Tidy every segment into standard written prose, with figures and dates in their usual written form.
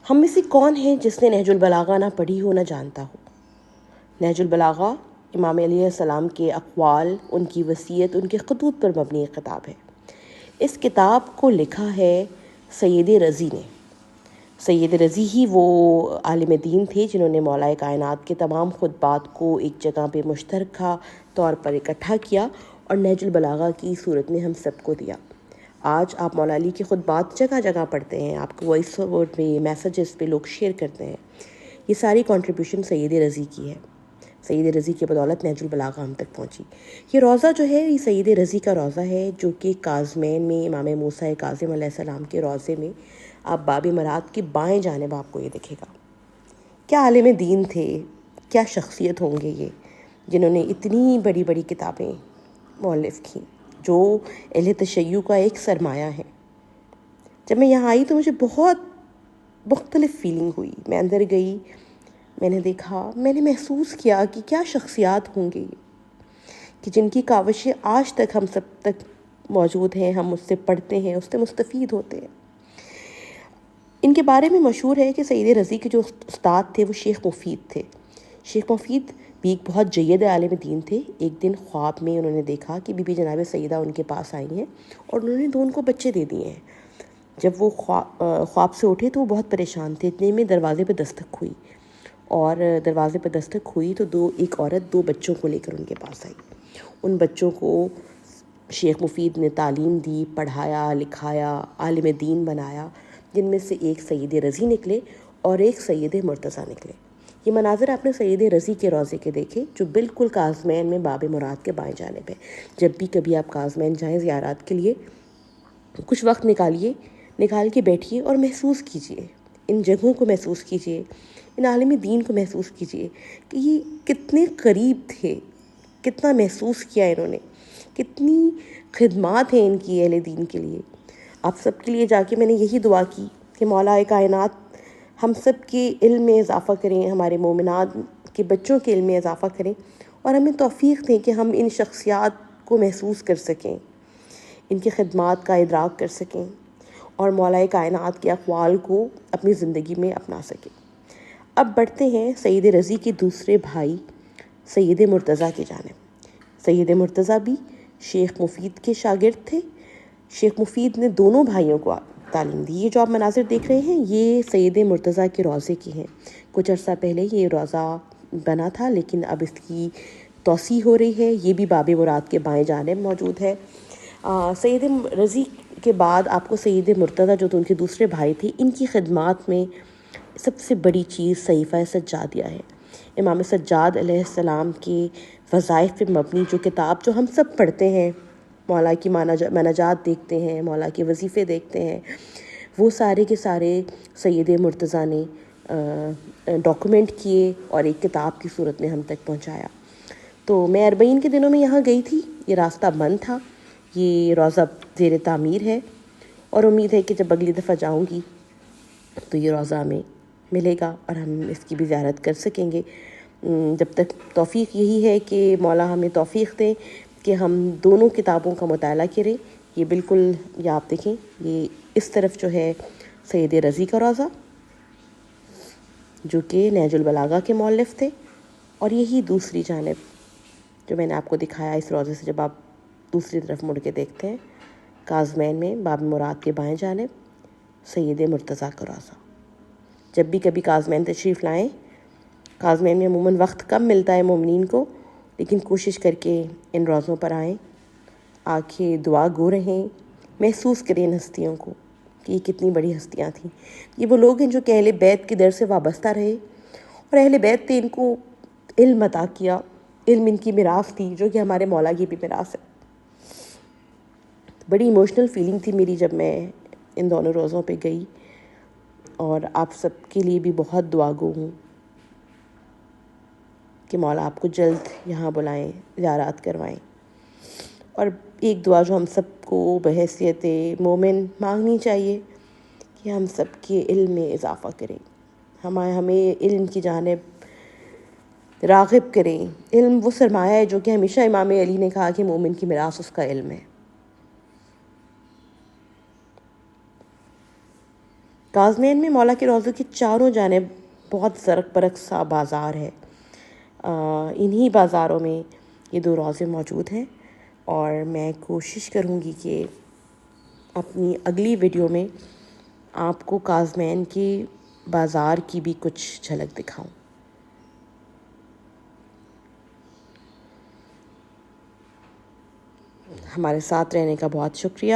ہم میں سے کون ہے جس نے نہج البلاغہ نہ پڑھی ہو نہ جانتا ہو؟ نہج البلاغہ امام علیہ السلام کے اقوال، ان کی وصیت، ان کے خطوط پر مبنی ایک کتاب ہے۔ اس کتاب کو لکھا ہے سید رضی نے۔ سید رضی ہی وہ عالم دین تھے جنہوں نے مولا کائنات کے تمام خطبات کو ایک جگہ پہ مشترکہ طور پر اکٹھا کیا اور نہج البلاغہ کی صورت میں ہم سب کو دیا۔ آج آپ مولا علی کے خطبات جگہ جگہ پڑھتے ہیں، آپ کو وائس اوور پہ، میسیجز پہ لوگ شیئر کرتے ہیں۔ یہ ساری کنٹریبیوشن سید رضی کی ہے۔ سید رضی کی بدولت نہج البلاغہ ہم تک پہنچی۔ یہ روضہ جو ہے یہ سید رضی کا روضہ ہے، جو کہ کاظمین میں امام موسیٰ کاظم علیہ السلام کے روضے میں آپ باب مراد کی بائیں جانب آپ کو یہ دکھے گا۔ کیا عالم دین تھے، کیا شخصیت ہوں گے یہ، جنہوں نے اتنی بڑی بڑی کتابیں مؤلف کی، جو اہل تشیع کا ایک سرمایہ ہے۔ جب میں یہاں آئی تو مجھے بہت مختلف فیلنگ ہوئی۔ میں اندر گئی، میں نے دیکھا، میں نے محسوس کیا کہ کیا شخصیات ہوں گے یہ، کہ جن کی کاوشیں آج تک ہم سب تک موجود ہیں، ہم اس سے پڑھتے ہیں، اس سے مستفید ہوتے ہیں۔ ان کے بارے میں مشہور ہے کہ سید رضی کے جو استاد تھے وہ شیخ مفید تھے۔ شیخ مفید بھی ایک بہت جید عالم دین تھے۔ ایک دن خواب میں انہوں نے دیکھا کہ بی بی جناب سیدہ ان کے پاس آئی ہیں اور انہوں نے ان کو بچے دے دیے ہیں۔ جب وہ خواب سے اٹھے تو وہ بہت پریشان تھے۔ اتنے میں دروازے پہ دستک ہوئی، اور دروازے پہ دستک ہوئی تو ایک عورت 2 بچوں کو لے کر ان کے پاس آئی۔ ان بچوں کو شیخ مفید نے تعلیم دی، پڑھایا، لکھایا، عالم دین بنایا، جن میں سے ایک سید رضی نکلے اور ایک سید مرتضیٰ نکلے۔ یہ مناظر آپ نے سید رضی کے روضے کے دیکھے، جو بالکل کاظمین میں باب مراد کے بائیں جانب ہے۔ جب بھی کبھی آپ کاظمین جائیں زیارات کے لیے، کچھ وقت نکال کے بیٹھیے اور محسوس کیجئے، ان جگہوں کو محسوس کیجئے، ان عالم دین کو محسوس کیجئے کہ یہ کتنے قریب تھے، کتنا محسوس کیا انہوں نے، کتنی خدمات ہیں ان کی اہل دین کے لیے۔ آپ سب کے لیے جا کے میں نے یہی دعا کی کہ مولا کائنات ہم سب کے علم میں اضافہ کریں، ہمارے مومنات کے بچوں کے علم میں اضافہ کریں، اور ہمیں توفیق دیں کہ ہم ان شخصیات کو محسوس کر سکیں، ان کی خدمات کا ادراک کر سکیں، اور مولا کائنات کے اقوال کو اپنی زندگی میں اپنا سکیں۔ اب بڑھتے ہیں سید رضی کے دوسرے بھائی سید مرتضیٰ کی جانب۔ سید مرتضیٰ بھی شیخ مفید کے شاگرد تھے۔ شیخ مفید نے دونوں بھائیوں کو تعلیم دی۔ یہ جو آپ مناظر دیکھ رہے ہیں یہ سید مرتضیٰ کے روضے کی ہیں۔ کچھ عرصہ پہلے یہ روضہ بنا تھا، لیکن اب اس کی توسیع ہو رہی ہے۔ یہ بھی باب مراد کے بائیں جانب موجود ہے۔ سید رضی کے بعد آپ کو سید مرتضیٰ جو ان کے دوسرے بھائی تھے، ان کی خدمات میں سب سے بڑی چیز صحیفہ سجادیہ ہے۔ امام سجاد علیہ السلام کے وظائف پہ مبنی جو کتاب جو ہم سب پڑھتے ہیں، مولا کی مناجات دیکھتے ہیں، مولا کے وظیفے دیکھتے ہیں، وہ سارے کے سارے سید مرتضیٰ نے ڈاکومنٹ کیے اور ایک کتاب کی صورت میں ہم تک پہنچایا۔ تو میں 40 کے دنوں میں یہاں گئی تھی، یہ راستہ بند تھا، یہ روضہ زیر تعمیر ہے، اور امید ہے کہ جب اگلی دفعہ جاؤں گی تو یہ روضہ ہمیں ملے گا اور ہم اس کی بھی زیارت کر سکیں گے۔ جب تک توفیق یہی ہے کہ مولا ہمیں توفیق دے کہ ہم دونوں کتابوں کا مطالعہ کریں۔ یہ بالکل، یہ آپ دیکھیں، یہ اس طرف جو ہے سید رضی کا روضہ جو کہ نہج البلاغہ کے مؤلف تھے، اور یہی دوسری جانب جو میں نے آپ کو دکھایا اس روضے سے جب آپ دوسری طرف مڑ کے دیکھتے ہیں، کاظمین میں باب مراد کے بائیں جانب سید مرتضیٰ کا روضہ۔ جب بھی کبھی کاظمین تشریف لائیں، کاظمین میں عموماً وقت کم ملتا ہے مومنین کو، لیکن کوشش کر کے ان روضوں پر آئیں، آ کے دعا گو رہیں، محسوس کریں ان ہستیوں کو کہ یہ کتنی بڑی ہستیاں تھیں۔ یہ وہ لوگ ہیں جو کہ اہل بیت کی در سے وابستہ رہے، اور اہل بیت نے ان کو علم عطا کیا۔ علم ان کی میراث تھی، جو کہ ہمارے مولا کی بھی میراث ہے۔ بڑی ایموشنل فیلنگ تھی میری جب میں ان دونوں روزوں پہ گئی، اور آپ سب کے لیے بھی بہت دعا گو ہوں کہ مولا آپ کو جلد یہاں بلائیں، زیارات کروائیں۔ اور ایک دعا جو ہم سب کو بحیثیت مومن مانگنی چاہیے کہ ہم سب کے علم میں اضافہ کریں، ہمیں علم کی جانب راغب کریں۔ علم وہ سرمایہ ہے جو کہ ہمیشہ امام علی نے کہا کہ مومن کی میراث اس کا علم ہے۔ کاظمین میں مولا کے روضوں کی چاروں جانب بہت زرق برق سا بازار ہے. انہی بازاروں میں یہ 2 روضے موجود ہیں، اور میں کوشش کروں گی کہ اپنی اگلی ویڈیو میں آپ کو کاظمین کی بازار کی بھی کچھ جھلک دکھاؤں. ہمارے ساتھ رہنے کا بہت شکریہ.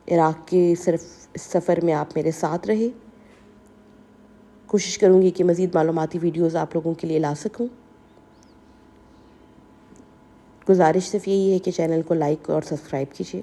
عراق کے صرف اس سفر میں آپ میرے ساتھ رہے. کوشش کروں گی کہ مزید معلوماتی ویڈیوز آپ لوگوں کے لیے لا سکوں. گزارش صرف یہی ہے کہ چینل کو لائک اور سبسکرائب کیجیے.